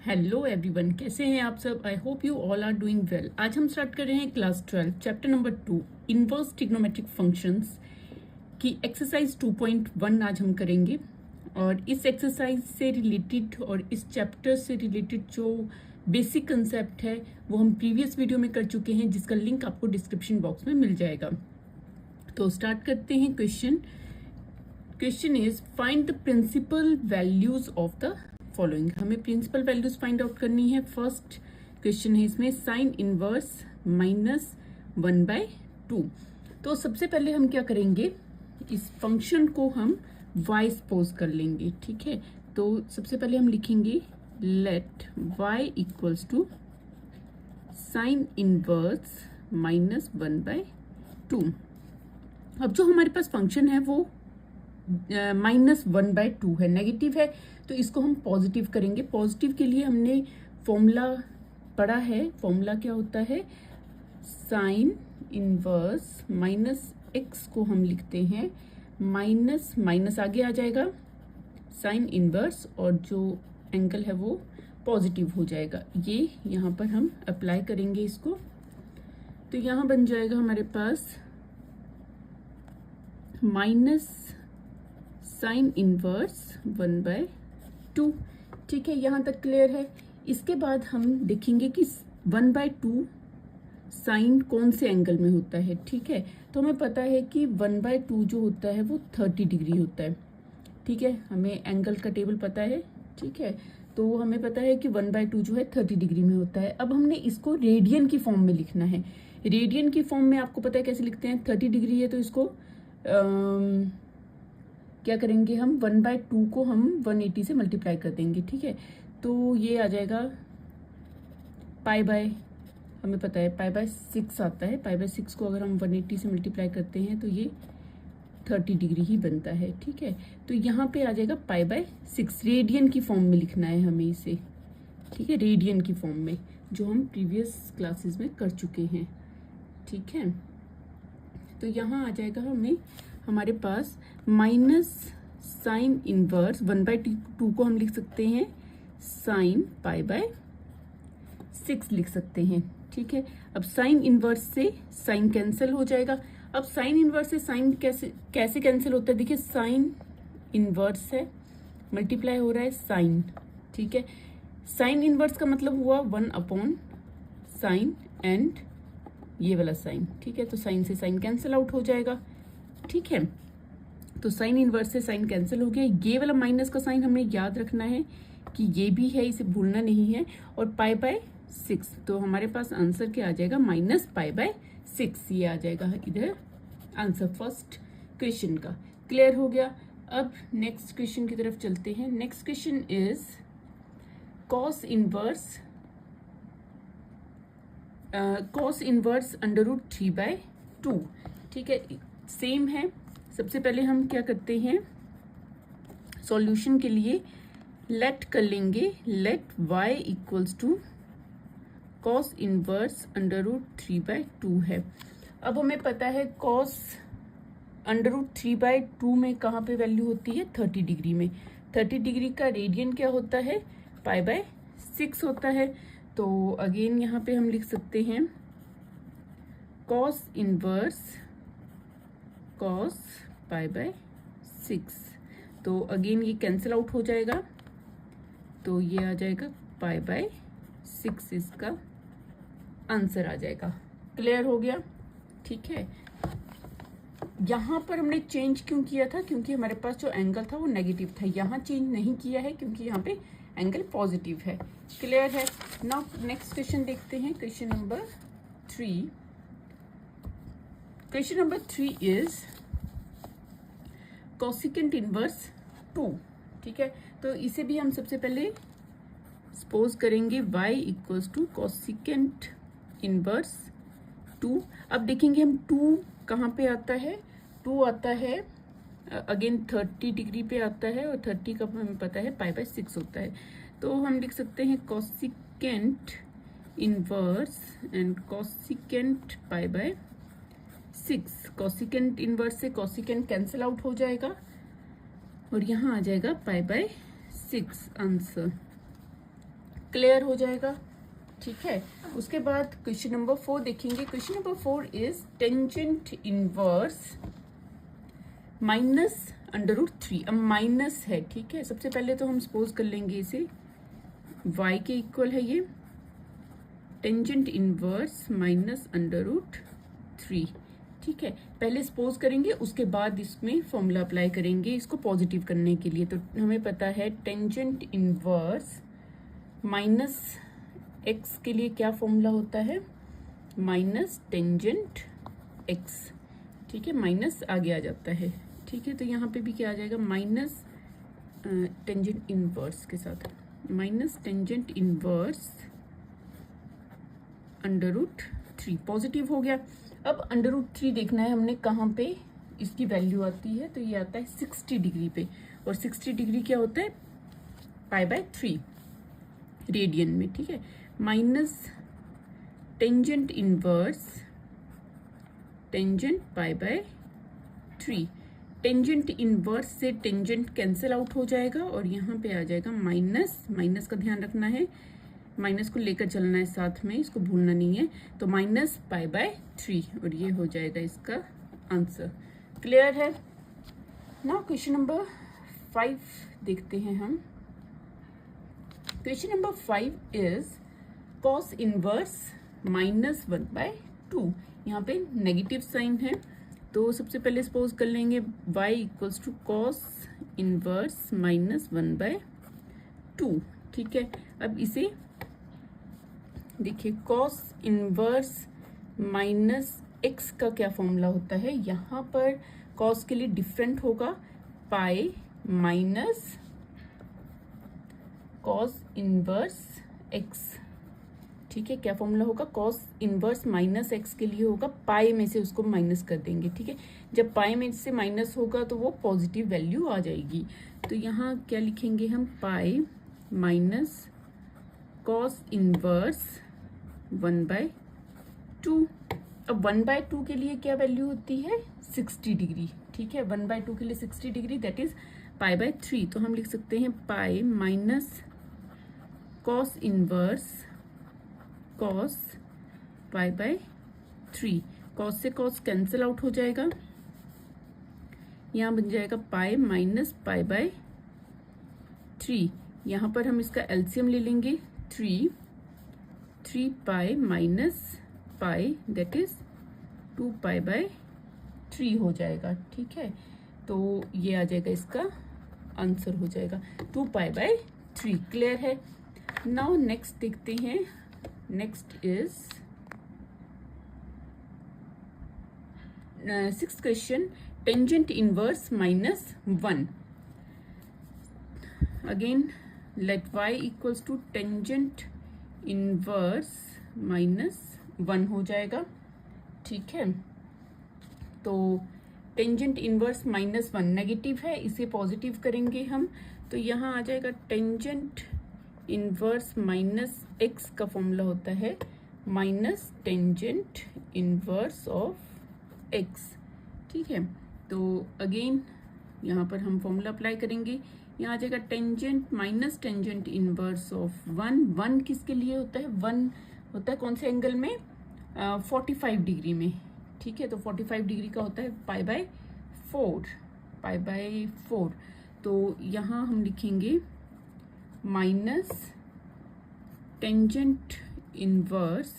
Hello everyone, कैसे हैं आप सब। I hope you all are doing well. आज हम स्टार्ट कर रहे हैं class 12 chapter number 2 inverse trigonometric functions की एक्सरसाइज 2.1 आज हम करेंगे। और इस एक्सरसाइज से रिलेटेड और इस चैप्टर से रिलेटेड जो बेसिक कंसेप्ट है वो हम प्रीवियस वीडियो में कर चुके हैं, जिसका लिंक आपको डिस्क्रिप्शन बॉक्स में मिल जाएगा। तो स्टार्ट करते हैं। Question is find the principal values of the following. हमें प्रिंसिपल वैल्यूज फाइंड आउट करनी है। फर्स्ट क्वेश्चन है इसमें साइन इनवर्स -1/2। तो सबसे पहले हम क्या करेंगे, इस फंक्शन को हम y सपोज कर लेंगे। ठीक है, तो सबसे पहले हम लिखेंगे let y equals to sine inverse -1/2। अब जो हमारे पास फंक्शन है वो -1/2 है, नेगेटिव है, तो इसको हम पॉजिटिव करेंगे। पॉजिटिव के लिए हमने फॉर्मूला पढ़ा है। फॉर्मूला क्या होता है, साइन इनवर्स -x को हम लिखते हैं माइनस आगे आ जाएगा साइन इनवर्स, और जो एंगल है वो पॉजिटिव हो जाएगा। ये यहाँ पर हम अप्लाई करेंगे इसको, तो यहाँ बन जाएगा हमारे पास माइनस साइन इनवर्स 1/2। ठीक है, यहाँ तक क्लियर है। इसके बाद हम देखेंगे कि 1/2 साइन कौन से एंगल में होता है। ठीक है, तो हमें पता है कि 1/2 जो होता है वो 30 डिग्री होता है। ठीक है, हमें एंगल का टेबल पता है। ठीक है, तो हमें पता है कि 1/2 जो है 30 डिग्री में होता है। अब हमने इसको रेडियन की फॉर्म में लिखना है। रेडियन की फॉर्म में आपको पता है कैसे लिखते हैं, 30 डिग्री है तो इसको क्या करेंगे, हम 1/2 को हम 180 से मल्टीप्लाई कर देंगे। ठीक है, तो ये आ जाएगा हमें पता है π/6 आता है। π/6 को अगर हम 180 से मल्टीप्लाई करते हैं तो ये 30 डिग्री ही बनता है। ठीक है, तो यहाँ पे आ जाएगा π/6। रेडियन की फॉर्म में लिखना है हमें इसे। ठीक है, रेडियन की फॉर्म में, जो हम प्रीवियस क्लासेस में कर चुके हैं। ठीक है, तो यहाँ आ जाएगा हमारे पास माइनस साइन इनवर्स 1/2 को हम लिख सकते हैं साइन π/6 लिख सकते हैं। ठीक है, अब साइन इनवर्स से साइन कैंसिल हो जाएगा। अब साइन इनवर्स से साइन कैसे कैंसिल होता है, देखिए साइन इनवर्स है, मल्टीप्लाई हो रहा है साइन। ठीक है, साइन इनवर्स का मतलब हुआ 1/साइन एंड ये वाला साइन। ठीक है, तो साइन से साइन कैंसिल आउट हो जाएगा। ठीक है, तो साइन इनवर्स से साइन कैंसिल हो गया। ये वाला माइनस का साइन हमें याद रखना है कि ये भी है, इसे भूलना नहीं है। और π/6, तो हमारे पास आंसर क्या आ जाएगा, -π/6। ये आ जाएगा इधर आंसर फर्स्ट क्वेश्चन का। क्लियर हो गया। अब नेक्स्ट क्वेश्चन की तरफ चलते हैं। Next question is cos inverse √3/2। ठीक है, सेम है। सबसे पहले हम क्या करते हैं, सॉल्यूशन के लिए लेट कर लेंगे, let y equals to cos inverse √3/2 है। अब हमें पता है cos √3/2 में कहाँ पे वैल्यू होती है, 30 डिग्री में। 30 डिग्री का रेडियन क्या होता है, π/6 होता है। तो अगेन यहाँ पे हम लिख सकते हैं cos इनवर्स cos π/6। तो अगेन ये कैंसिल आउट हो जाएगा, तो ये आ जाएगा π/6, इसका आंसर आ जाएगा। क्लियर हो गया। ठीक है, यहाँ पर हमने चेंज क्यों किया था, क्योंकि हमारे पास जो एंगल था वो नेगेटिव था। यहाँ चेंज नहीं किया है क्योंकि यहाँ पे एंगल पॉजिटिव है। क्लियर है। नाउ नेक्स्ट क्वेश्चन देखते हैं, question number 3। Question number 3 is cosecant inverse 2। ठीक है, तो इसे भी हम सबसे पहले सपोज करेंगे y equals to cosecant inverse 2। अब देखेंगे हम 2 कहाँ पे आता है, 2 आता है अगेन 30 डिग्री पे आता है, और 30 का हमें पता है π/6 होता है। तो हम लिख सकते हैं cosecant inverse and cosecant π/6। Cosecant inverse से कोसिकेंट कैंसिल आउट हो जाएगा, और यहाँ आ जाएगा π/6 आंसर। क्लियर हो जाएगा, ठीक है। उसके बाद क्वेश्चन नंबर 4 देखेंगे। Question number 4 is tangent inverse minus √3। अब माइनस है, ठीक है। सबसे पहले तो हम सपोज कर लेंगे इसे y के इक्वल है ये टेंजेंट इनवर्स माइनस √3, ठीक है। पहले सपोज करेंगे, उसके बाद इसमें फॉर्मूला अप्लाई करेंगे इसको पॉजिटिव करने के लिए। तो हमें पता है टेंजेंट इनवर्स माइनस x के लिए क्या फॉर्मूला होता है, माइनस टेंजेंट x, ठीक है। माइनस आगे आ जाता है, ठीक है। तो यहाँ पे भी क्या आ जाएगा, माइनस टेंजेंट इनवर्स के साथ माइनस टेंजेंट इनवर्स √3 पॉजिटिव हो गया। अब √3 देखना है हमने कहाँ पे इसकी वैल्यू आती है, तो ये आता है 60 डिग्री पे, और 60 डिग्री क्या होता है, π/3 रेडियन में, ठीक है। Minus tangent inverse tangent π/3, tangent inverse से टेंजेंट कैंसिल आउट हो जाएगा और यहाँ पे आ जाएगा माइनस, माइनस का ध्यान रखना है, माइनस को लेकर चलना है साथ में, इसको भूलना नहीं है। तो माइनस π/3 और ये हो जाएगा इसका आंसर। क्लियर है ना। क्वेश्चन नंबर 5 देखते हैं हम। Question number 5 is cos inverse -1/2। यहाँ पे नेगेटिव साइन है, तो सबसे पहले सपोज कर लेंगे y equals to cos inverse -1/2, ठीक है। अब इसे देखिए, कॉस इनवर्स -x का क्या फॉर्मूला होता है, यहाँ पर कॉस के लिए डिफरेंट होगा पाई माइनस कॉस इनवर्स x, ठीक है। क्या फॉर्मूला होगा, कॉस इनवर्स -x के लिए होगा पाई में से उसको माइनस कर देंगे, ठीक है। जब पाई में से माइनस होगा तो वो पॉजिटिव वैल्यू आ जाएगी। तो यहाँ क्या लिखेंगे हम, पाई माइनस कॉस इनवर्स 1/2। अब 1/2 के लिए क्या वैल्यू होती है, 60 डिग्री, ठीक है। 1/2 के लिए 60 डिग्री दैट इज π/3। तो हम लिख सकते हैं pi minus cos inverse cos π/3। Cos से कॉस कैंसिल आउट हो जाएगा, यहाँ बन जाएगा पाई माइनस π/3। यहाँ पर हम इसका एलसीएम ले लेंगे, 3 pi minus pi that is 2π/3 हो जाएगा, ठीक है। तो ये आ जाएगा, इसका आंसर हो जाएगा 2π/3। क्लियर है। नाउ नेक्स्ट देखते हैं। Next is 6th question, tangent inverse -1। Again let y equals to tangent inverse -1 हो जाएगा, ठीक है। तो टेंजेंट इनवर्स -1 नेगेटिव है, इसे पॉजिटिव करेंगे हम, तो यहाँ आ जाएगा टेंजेंट इनवर्स -x का फॉर्मूला होता है minus tangent inverse of x, ठीक है। तो अगेन यहाँ पर हम फॉर्मूला अप्लाई करेंगे, यहाँ आ जाएगा tangent minus tangent inverse of 1 किसके लिए होता है, 1 होता है कौन से एंगल में, 45 डिग्री में, ठीक है। तो 45 डिग्री का होता है π/4। तो यहाँ हम लिखेंगे minus tangent inverse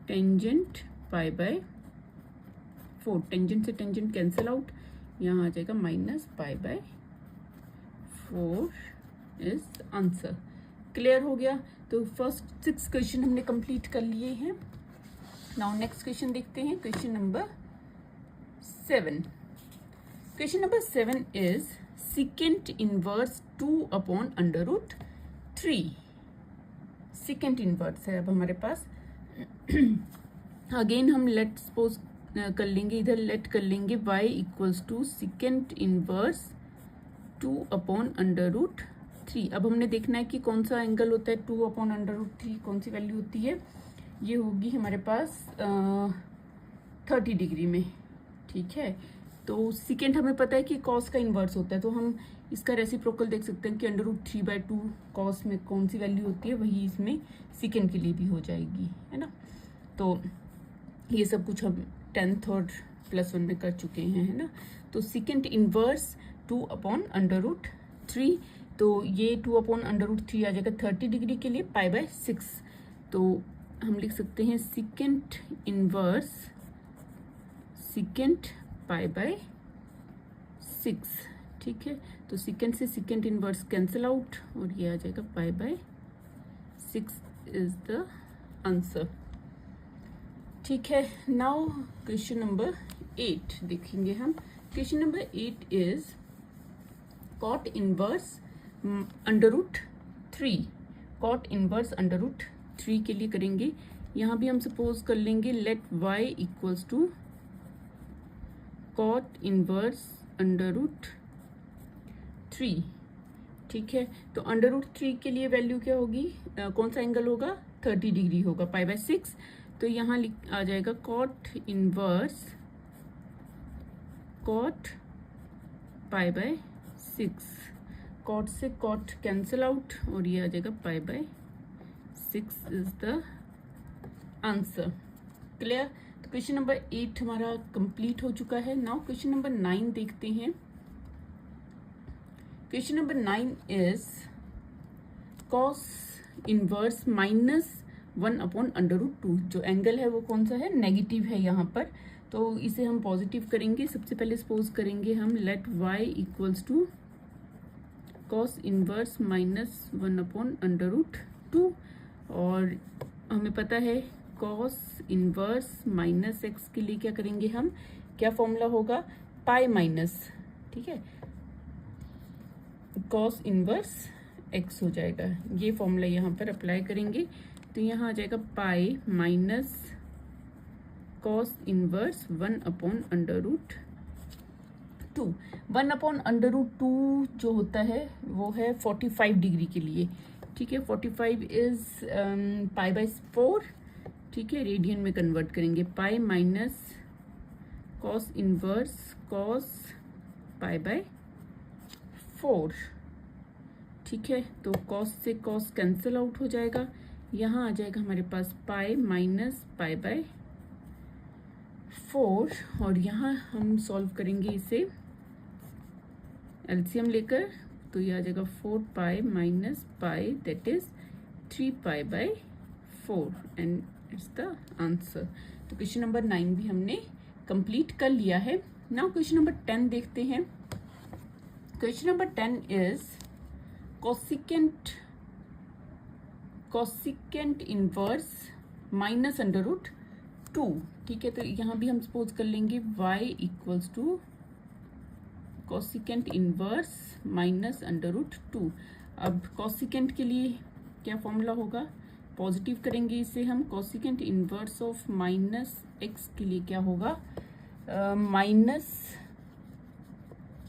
tangent π/4। Tangent से टेंजेंट कैंसिल आउट, यहाँ आ जाएगा माइनस π/4 इज आंसर। क्लियर हो गया। तो फर्स्ट 6 क्वेश्चन हमने कंप्लीट कर लिए हैं। नाउ नेक्स्ट क्वेश्चन देखते हैं, question number 7। Question number 7 is secant inverse 2/√3। Secant inverse है अब हमारे पास। अगेन हम लेट सपोज कर लेंगे, इधर लेट कर लेंगे y equals to secant inverse 2/√3। अब हमने देखना है कि कौन सा एंगल होता है 2/√3, कौन सी वैल्यू होती है, ये होगी हमारे पास 30 डिग्री में, ठीक है। तो सेकेंड हमें पता है कि कॉस का इन्वर्स होता है, तो हम इसका रेसिप्रोकल देख सकते हैं कि √3/2 कॉस में कौन सी वैल्यू होती है, वही इसमें सेकेंड के लिए भी हो जाएगी, है ना। तो ये सब कुछ हम 10th और +1 में कर चुके हैं, है ना। तो सेकेंड इनवर्स 2/√3, तो ये 2/√3 आ जाएगा 30 डिग्री के लिए π/6। तो हम लिख सकते हैं सेकेंड इनवर्स π/6, ठीक है। तो सेकेंड से सेकेंड इनवर्स कैंसिल आउट और ये आ जाएगा π/6 इज द आंसर, ठीक है। नाउ क्वेश्चन नंबर 8 देखेंगे हम। Question number 8 is cot inverse √3। cot inverse √3 के लिए करेंगे। यहाँ भी हम सपोज कर लेंगे let y equals to cot inverse √3, ठीक है। तो √3 के लिए वैल्यू क्या होगी, कौन सा एंगल होगा, 30 डिग्री होगा π/6। तो यहाँ आ जाएगा cot इनवर्स cot π/6, cot से cot कैंसिल आउट और ये आ जाएगा π/6 इज द आंसर, क्लियर। तो क्वेश्चन नंबर 8 हमारा कंप्लीट हो चुका है। नाउ क्वेश्चन नंबर 9 देखते हैं। Question number 9 is cos inverse -1/√2। जो एंगल है वो कौन सा है, नेगेटिव है यहाँ पर, तो इसे हम पॉजिटिव करेंगे। सबसे पहले सपोज करेंगे हम let y equals to cos inverse -1/√2 और हमें पता है cos इनवर्स -x के लिए क्या करेंगे हम, क्या फॉर्मूला होगा, पाई माइनस, ठीक है, cos इनवर्स x हो जाएगा। ये फॉर्मूला यहाँ पर अप्लाई करेंगे तो यहाँ आ जाएगा पाई माइनस cos इनवर्स 1/√2। 1/√2 जो होता है वो है 45 डिग्री के लिए, ठीक है। 45 इज π/4, ठीक है। रेडियन में कन्वर्ट करेंगे, pi minus cos inverse cos π/4, ठीक है। तो cos से cos कैंसिल आउट हो जाएगा, यहाँ आ जाएगा हमारे पास पाई माइनस π/4 और यहाँ हम सॉल्व करेंगे इसे एलसीएम लेकर, तो ये आ जाएगा 4π minus pi that is 3π/4 and it's the answer. तो क्वेश्चन नंबर 9 भी हमने कंप्लीट कर लिया है। नाउ क्वेश्चन नंबर 10 देखते हैं। Question number 10 is cosecant inverse -√2, ठीक है। तो यहाँ भी हम सपोज कर लेंगे y equals to cosecant inverse -√2। अब कोसिकेंट के लिए क्या फॉर्मूला होगा, पॉजिटिव करेंगे इसे हम। कोसिकेंट इनवर्स ऑफ -x के लिए क्या होगा, minus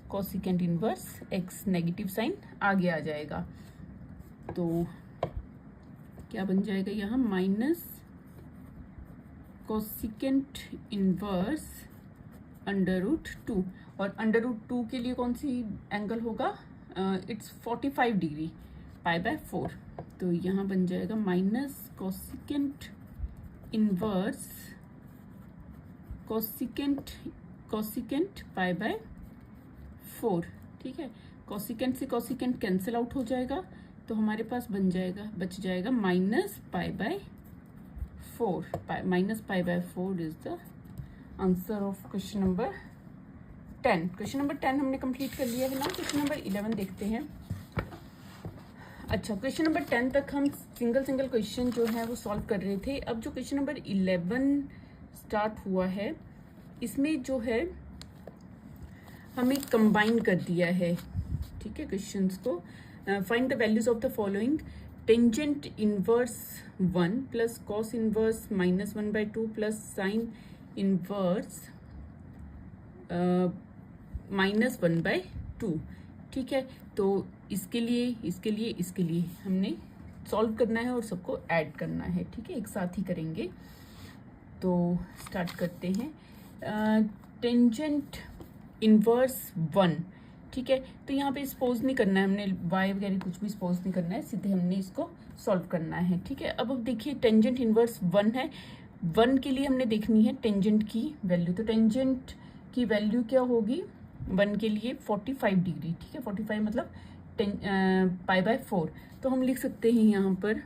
cosecant inverse x, negative sine आगे आ जाएगा। तो क्या बन जाएगा यहाँ, माइनस कोसिकेंट इनवर्स √2 और √2 के लिए कौन सी एंगल होगा, इट्स 45 डिग्री π/4। तो यहाँ बन जाएगा माइनस कोसिकेंट इनवर्स कोसिकेंट π/4, ठीक है। कोसिकेंट से कोसिकेंट कैंसिल आउट हो जाएगा तो हमारे पास बच जाएगा minus π/4। Minus π/4 is the answer of question number 10। Question number 10 हमने कंप्लीट कर लिया है ना। क्वेश्चन नंबर 11 देखते हैं। अच्छा, क्वेश्चन नंबर 10 तक हम सिंगल क्वेश्चन जो है वो सॉल्व कर रहे थे। अब जो क्वेश्चन नंबर 11 स्टार्ट हुआ है, इसमें जो है हमें कंबाइन कर दिया है, ठीक है, क्वेश्चंस को। Find the values of the following, tangent inverse 1 plus cos inverse -1/2 plus sign inverse -1/2, ठीक है। तो इसके लिए हमने सॉल्व करना है और सबको ऐड करना है, ठीक है, एक साथ ही करेंगे। तो स्टार्ट करते हैं। टेंजेंट इनवर्स 1, ठीक है। तो यहाँ पे सपोज नहीं करना है हमने, y वगैरह कुछ भी सपोज नहीं करना है, सीधे हमने इसको सॉल्व करना है, ठीक है। अब देखिए टेंजेंट इनवर्स 1 है, 1 के लिए हमने देखनी है टेंजेंट की वैल्यू। तो टेंजेंट की वैल्यू क्या होगी 1 के लिए 45 डिग्री, ठीक है। 45 मतलब π/4। तो हम लिख सकते हैं यहाँ पर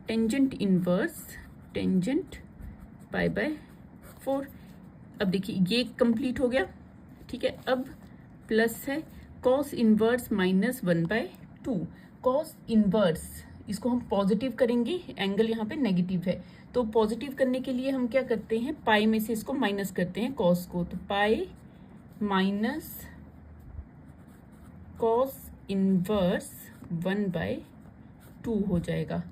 टेंजेंट इनवर्स टेंजेंट π/4। अब देखिए ये कंप्लीट हो गया, ठीक है। अब प्लस है कॉस इनवर्स -1/2। कॉस इनवर्स इसको हम पॉजिटिव करेंगे, एंगल यहाँ पे नेगेटिव है, तो पॉजिटिव करने के लिए हम क्या करते हैं, पाई में से इसको माइनस करते हैं कॉस को, तो पाई माइनस कॉस इनवर्स 1/2 हो जाएगा।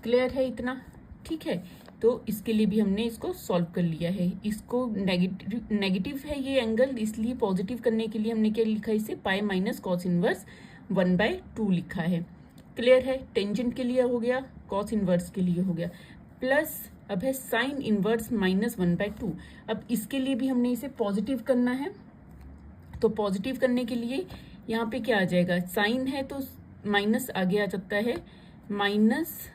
क्लियर है इतना, ठीक है। तो इसके लिए भी हमने इसको सॉल्व कर लिया है। इसको नेगेटिव है ये एंगल, इसलिए पॉजिटिव करने के लिए हमने क्या लिखा है, इसे पाई माइनस कॉस इनवर्स 1/2 लिखा है। क्लियर है, टेंजेंट के लिए हो गया, कॉस इनवर्स के लिए हो गया। प्लस अब है साइन इनवर्स -1/2। अब इसके लिए भी हमने इसे पॉजिटिव करना है, तो पॉजिटिव करने के लिए यहाँ पे क्या आ जाएगा, साइन है तो माइनस आगे आ जाता है, माइनस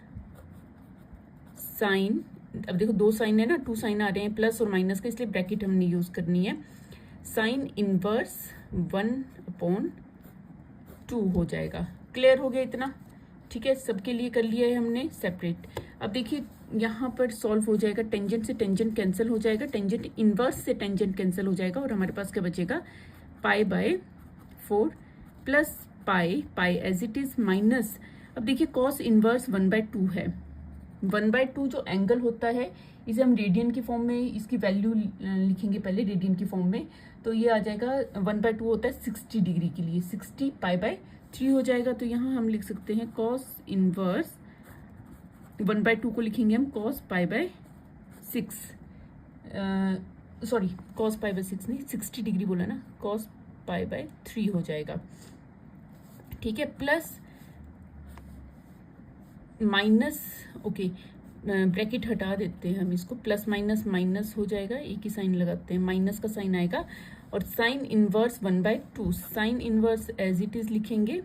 साइन। अब देखो 2 साइन है ना, 2 साइन आ रहे हैं प्लस और माइनस का, इसलिए ब्रैकेट हमने यूज करनी है। साइन इनवर्स 1/2 हो जाएगा। क्लियर हो गया इतना, ठीक है। सबके लिए कर लिया है हमने सेपरेट। अब देखिए यहाँ पर सॉल्व हो जाएगा, टेंजेंट से टेंजेंट कैंसिल हो जाएगा, टेंजेंट इनवर्स से टेंजेंट कैंसिल हो जाएगा, और हमारे पास क्या बचेगा, π/4 plus pi as it is minus. अब देखिए कॉस इनवर्स 1/2 है, 1/2 जो एंगल होता है इसे हम रेडियन की फॉर्म में इसकी वैल्यू लिखेंगे पहले रेडियन की फॉर्म में, तो ये आ जाएगा 1/2 होता है 60 डिग्री के लिए, 60 π/3 हो जाएगा। तो यहाँ हम लिख सकते हैं कॉस इनवर्स 1/2 को लिखेंगे हम कॉस π/6, सॉरी कॉस π/6 नहीं, 60 डिग्री बोला ना, कॉस π/3 हो जाएगा, ठीक है। प्लस माइनस, ओके ब्रैकेट हटा देते हैं हम इसको, प्लस माइनस माइनस हो जाएगा, एक ही साइन लगाते हैं, माइनस का साइन आएगा, और sine inverse 1/2, sine inverse as it is लिखेंगे,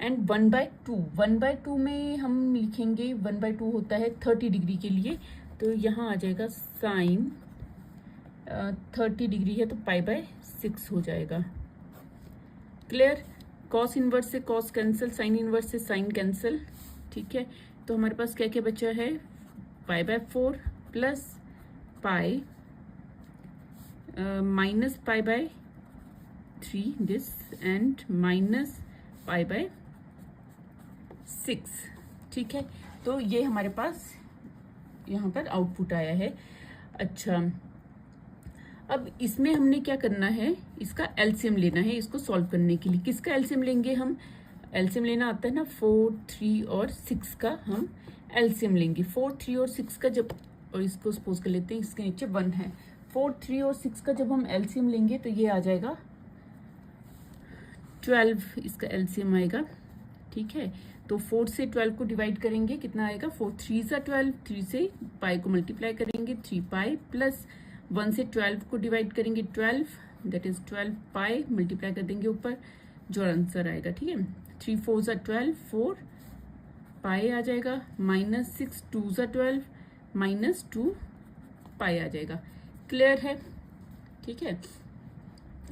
एंड 1/2 में हम लिखेंगे 1/2 होता है 30 डिग्री के लिए, तो यहाँ आ जाएगा साइन 30 डिग्री है तो π/6 हो जाएगा। क्लियर, कॉस इनवर्स से कॉस कैंसिल, साइन इनवर्स से साइन कैंसिल, ठीक है। तो हमारे पास क्या क्या बचा है, π/4 plus pi minus π/3 this and minus π/6, ठीक है। तो ये हमारे पास यहाँ पर आउटपुट आया है। अच्छा, अब इसमें हमने क्या करना है, इसका एलसीएम लेना है इसको सॉल्व करने के लिए। किसका एलसीएम लेंगे हम, एलसीएम लेना आता है ना, 4, 3 और 6 का हम एलसीएम लेंगे। 4, 3 और 6 का जब, और इसको सपोज कर लेते हैं इसके नीचे 1 है, 4, 3 और 6 का जब हम एलसीएम लेंगे तो ये आ जाएगा 12, इसका एलसीएम आएगा, ठीक है। तो 4 से 12 को डिवाइड करेंगे, कितना आएगा, 4 3 सा 12, 3 से पाई को मल्टीप्लाई करेंगे 3 पाई, प्लस 1 से 12 को डिवाइड करेंगे 12, दैट इज 12 पाई, मल्टीप्लाई कर देंगे ऊपर, जो आंसर आएगा, ठीक है। 3 4 सा 12, 4 पाई आ जाएगा, माइनस 6 2 सा 12, माइनस 2 पाई आ जाएगा। क्लियर है, ठीक है।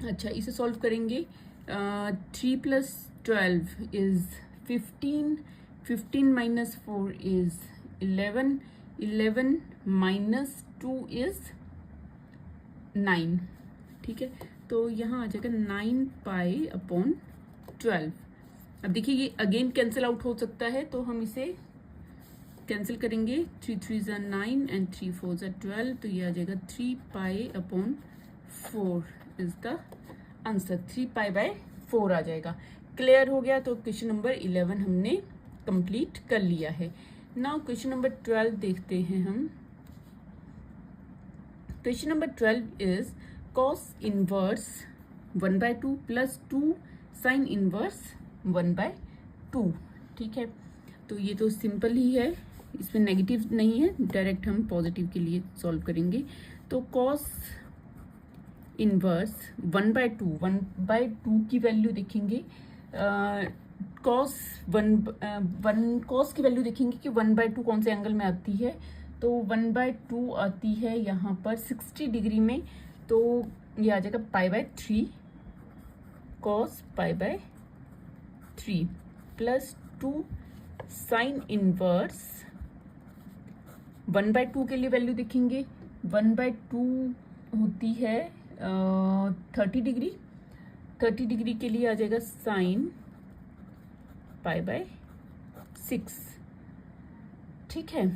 अच्छा, इसे सॉल्व करेंगे, 3 plus 12 is 15, 15 minus 4 is 11, 11 minus 2 is 9, ठीक है। तो यहाँ आ जाएगा 9 पाई अपॉन 12। अब देखिए ये अगेन कैंसिल आउट हो सकता है, तो हम इसे कैंसिल करेंगे, 3 3 ज़ा 9 एंड 3 4 ज़ा 12, तो ये आ जाएगा 3 pi upon 4 is the answer, 3 π/4 आ जाएगा। क्लियर हो गया, तो क्वेश्चन नंबर 11 हमने कंप्लीट कर लिया है। नाउ क्वेश्चन नंबर 12 देखते हैं हम। Question number 12 is cos inverse 1/2 plus 2 sign inverse 1/2, ठीक है। तो ये तो सिंपल ही है, इसमें नेगेटिव नहीं है, डायरेक्ट हम पॉजिटिव के लिए सॉल्व करेंगे। तो कॉस इनवर्स 1/2 की वैल्यू देखेंगे, कॉस कॉस की वैल्यू देखेंगे कि 1/2 कौन से एंगल में आती है, तो 1/2 आती है यहाँ पर 60 डिग्री में, तो ये आ जाएगा π/3 cos π/3 प्लस 2 साइन इनवर्स 1/2 के लिए वैल्यू देखेंगे, 1/2 होती है 30 डिग्री, 30 डिग्री के लिए आ जाएगा साइन π/6। ठीक है,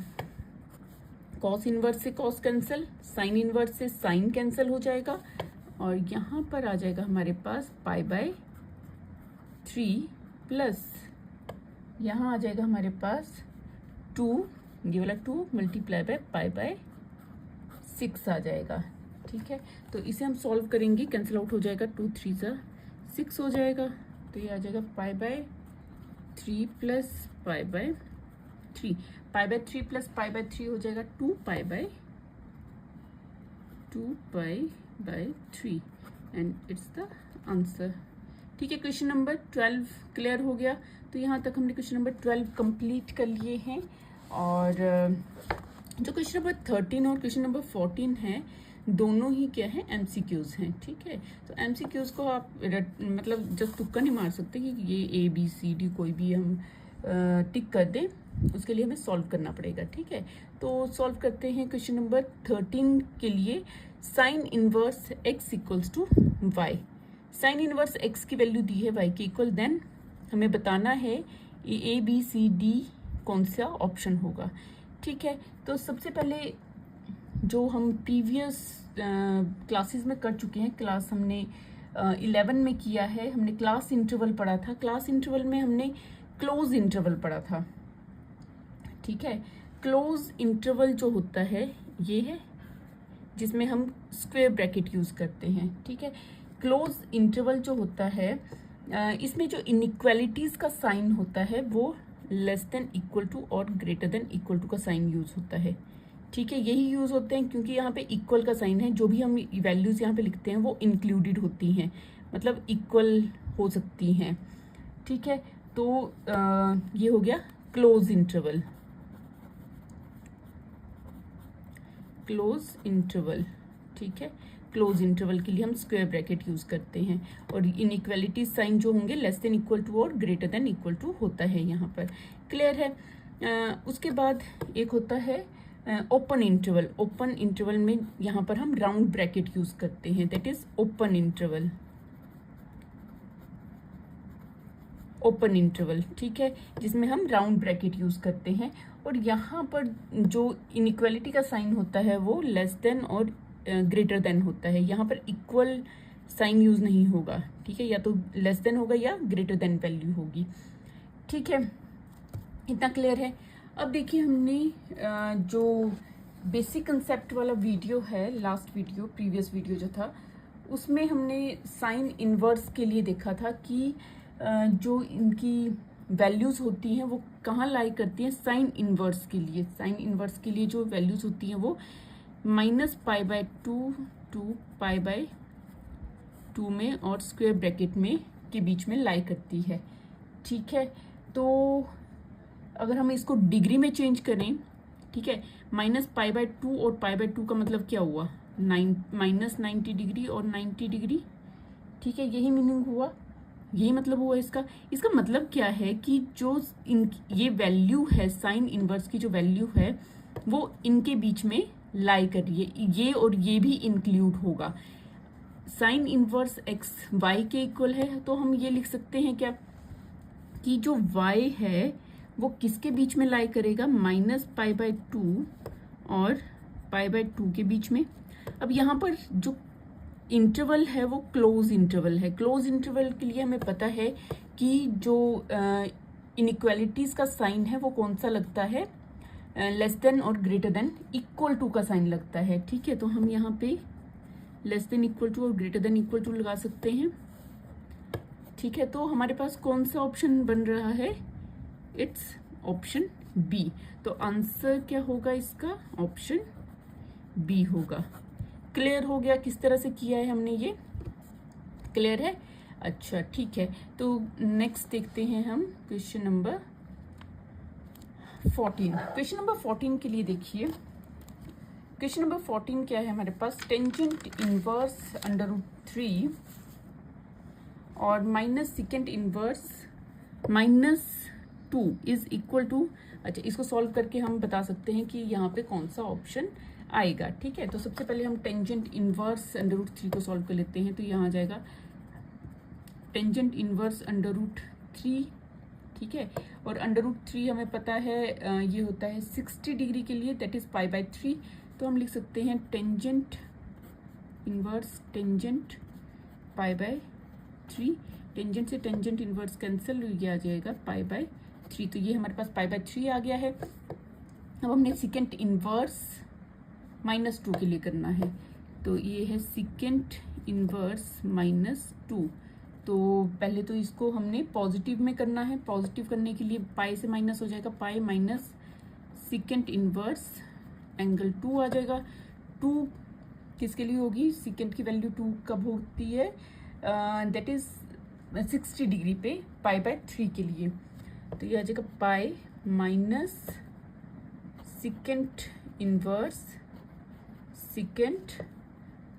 कॉस इनवर्स से कॉस कैंसिल, साइन इनवर्स से साइन कैंसिल हो जाएगा, और यहाँ पर आ जाएगा हमारे पास π/3 प्लस यहाँ आ जाएगा हमारे पास 2, ये वाला 2 मल्टीप्लाई बाय π/6 आ जाएगा। ठीक है, तो इसे हम सॉल्व करेंगे, कैंसिल आउट हो जाएगा, 2 3 6 हो जाएगा, तो ये आ जाएगा π/3 प्लस π/3, π/3 प्लस π/3 हो जाएगा 2π/3 एंड इट्स द आंसर। ठीक है, क्वेश्चन नंबर 12 क्लियर हो गया। तो यहाँ तक हमने क्वेश्चन नंबर 12 कंप्लीट कर लिए हैं, और जो क्वेश्चन नंबर 13 और क्वेश्चन नंबर 14 है, दोनों ही क्या है, एमसीक्यूज हैं। ठीक है, तो एमसीक्यूज को आप मतलब जस्ट तुक्का नहीं मार सकते कि ये ABCD कोई भी हम टिक कर दें, उसके लिए हमें सॉल्व करना पड़ेगा। ठीक है, तो सॉल्व करते हैं क्वेश्चन नंबर 13 के लिए। Sine inverse x equals to y, sine inverse x की वैल्यू दी है y के इक्वल, देन हमें बताना है ABCD कौन सा ऑप्शन होगा। ठीक है, तो सबसे पहले जो हम प्रीवियस क्लासेस में कर चुके हैं, क्लास हमने 11 में किया है, हमने क्लास इंटरवल पढ़ा था, क्लास इंटरवल में हमने क्लोज इंटरवल पढ़ा था। ठीक है, क्लोज इंटरवल जो होता है ये है जिसमें हम स्क्वायर ब्रैकेट यूज करते हैं। ठीक है, क्लोज इंटरवल जो होता है इसमें जो इनइक्वालिटीज का साइन होता है वो लेस देन इक्वल टू और ग्रेटर देन इक्वल टू का साइन यूज होता है। ठीक है, यही यूज होते हैं क्योंकि यहाँ पे इक्वल का साइन है, जो भी हम वैल्यूज यहाँ पे लिखते हैं वो इंक्लूडेड होती हैं, मतलब इक्वल हो सकती हैं। ठीक है, तो ये हो गया क्लोज इंटरवल, क्लोज इंटरवल। ठीक है, क्लोज इंटरवल के लिए हम स्क्वायर ब्रैकेट यूज करते हैं, और इनइक्वालिटी साइन जो होंगे लेस देन इक्वल टू और ग्रेटर देन इक्वल टू होता है यहाँ पर। क्लियर है। उसके बाद एक होता है ओपन इंटरवल। ओपन इंटरवल में यहाँ पर हम राउंड ब्रैकेट यूज करते हैं, that is open interval, open interval. ठीक है, जिसमें हम राउंड ब्रैकेट यूज करते हैं, और यहाँ पर जो इनइक्वालिटी का साइन होता है वो लेस देन और ग्रेटर देन होता है, यहाँ पर इक्वल साइन यूज नहीं होगा। ठीक है, या तो लेस देन होगा या ग्रेटर देन वैल्यू होगी। ठीक है, इतना क्लियर है। अब देखिए, हमने जो बेसिक कंसेप्ट वाला वीडियो है, लास्ट वीडियो, प्रीवियस वीडियो जो था, उसमें हमने साइन इनवर्स के लिए देखा था कि जो इनकी वैल्यूज होती हैं वो कहाँ लाई करती हैं। साइन इनवर्स के लिए, साइन इनवर्स के लिए जो वैल्यूज होती हैं वो -π/2 to π/2 में और स्क्वायर ब्रैकेट में के बीच में लाई करती है। ठीक है, तो अगर हम इसको डिग्री में चेंज करें, ठीक है, -π/2 और π/2 का मतलब क्या हुआ, -90 डिग्री और 90 डिग्री। ठीक है, यही मीनिंग हुआ, यही मतलब हुआ इसका। इसका मतलब क्या है कि जो ये वैल्यू है, साइन इनवर्स की जो वैल्यू है वो इनके बीच में लाई कर रही है, ये और ये भी इंक्लूड होगा। साइन इनवर्स x y के इक्वल है, तो हम ये लिख सकते हैं क्या कि जो y है वो किसके बीच में लाई करेगा, -π/2 और π/2 के बीच में। अब यहाँ पर जो इंटरवल है वो क्लोज इंटरवल है। क्लोज इंटरवल के लिए हमें पता है कि जो इनइक्वालिटीज का साइन है वो कौन सा लगता है, लेस देन और ग्रेटर देन इक्वल टू का साइन लगता है। ठीक है, तो हम यहाँ पे लेस देन इक्वल टू और ग्रेटर देन इक्वल टू लगा सकते हैं। ठीक है, तो हमारे पास कौन सा ऑप्शन बन रहा है, इट्स ऑप्शन बी। तो आंसर क्या होगा इसका, ऑप्शन बी होगा। क्लियर हो गया किस तरह से किया है हमने, ये क्लियर है? अच्छा ठीक है, तो नेक्स्ट देखते हैं हम क्वेश्चन नंबर 14। क्वेश्चन नंबर 14 के लिए देखिए, क्वेश्चन नंबर 14 क्या है हमारे पास, टेंजेंट इनवर्स √3 और minus second inverse -2 is equal to. अच्छा, इसको सॉल्व करके हम बता सकते हैं कि यहाँ पे कौन सा ऑप्शन आएगा। ठीक है, तो सबसे पहले हम टेंजेंट इनवर्स √3 को सॉल्व कर लेते हैं। तो यहाँ आ जाएगा टेंजेंट इनवर्स √3, ठीक है, और √3 हमें पता है ये होता है 60 डिग्री के लिए, दैट इज π/3। तो हम लिख सकते हैं टेंजेंट इनवर्स टेंजेंट π/3, टेंजेंट से टेंजेंट इनवर्स कैंसिल, ये आ जाएगा π/3। तो ये हमारे पास π/3 आ गया है। अब हमने सेकेंड इनवर्स -2 के लिए करना है। तो ये है सेकेंड इनवर्स -2। तो पहले तो इसको हमने पॉजिटिव में करना है। पॉजिटिव करने के लिए पाई से माइनस हो जाएगा, pi minus second inverse angle 2 आ जाएगा। 2 किसके लिए होगी, सेकेंड की वैल्यू 2 कब होती है, दैट इज 60 डिग्री पे π/3 के लिए। तो ये आ जाएगा pi minus second inverse second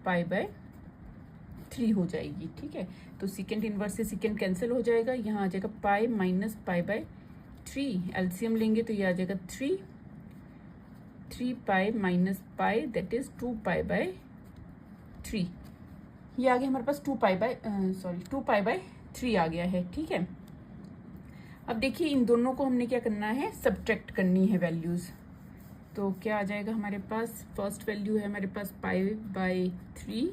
π/3 हो जाएगी। ठीक है, तो सेकेंड इनवर्स से सेकेंड कैंसिल हो जाएगा, यहाँ आ जाएगा पाई माइनस π/3। एलसीएम लेंगे तो ये आ जाएगा 3 pi minus pi, that is 2 π/3। ये आ गया हमारे पास 2 π/3 आ गया है। ठीक है, अब देखिए इन दोनों को हमने क्या करना है, सब्ट्रैक्ट करनी है वैल्यूज। तो क्या आ जाएगा हमारे पास, फर्स्ट वैल्यू है हमारे पास π/3,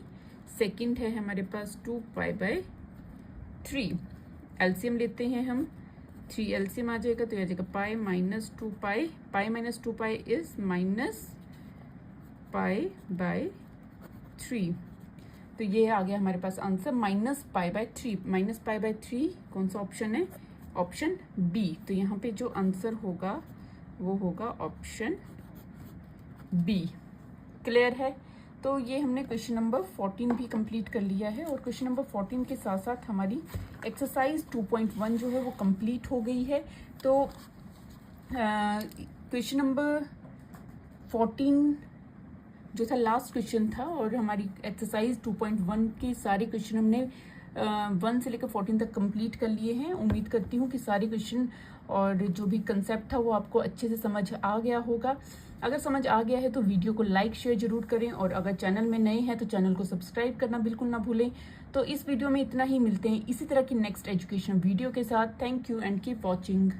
सेकंड है हमारे पास 2 π/3। एलसीएम लेते हैं हम, 3 एलसीएम आ जाएगा तो आ जाएगा pi minus 2 pi, pi minus 2 pi is minus π/3। तो ये आ गया हमारे पास आंसर -π/3। -π/3 कौन सा ऑप्शन है, ऑप्शन बी। तो यहाँ पे जो आंसर होगा वो होगा ऑप्शन बी। क्लियर है? तो ये हमने क्वेश्चन नंबर 14 भी कंप्लीट कर लिया है, और क्वेश्चन नंबर 14 के साथ साथ हमारी एक्सरसाइज 2.1 जो है वो कंप्लीट हो गई है। तो क्वेश्चन नंबर 14 जो था लास्ट क्वेश्चन था, और हमारी एक्सरसाइज 2.1 के सारे क्वेश्चन हमने 1 से लेकर 14 तक कंप्लीट कर लिए हैं। उम्मीद करती हूँ कि सारे क्वेश्चन और जो भी कंसेप्ट था वो आपको अच्छे से समझ आ गया होगा। अगर समझ आ गया है तो वीडियो को लाइक शेयर जरूर करें, और अगर चैनल में नए हैं तो चैनल को सब्सक्राइब करना बिल्कुल ना भूलें। तो इस वीडियो में इतना ही, मिलते हैं इसी तरह की नेक्स्ट एजुकेशन वीडियो के साथ। Thank you and keep watching.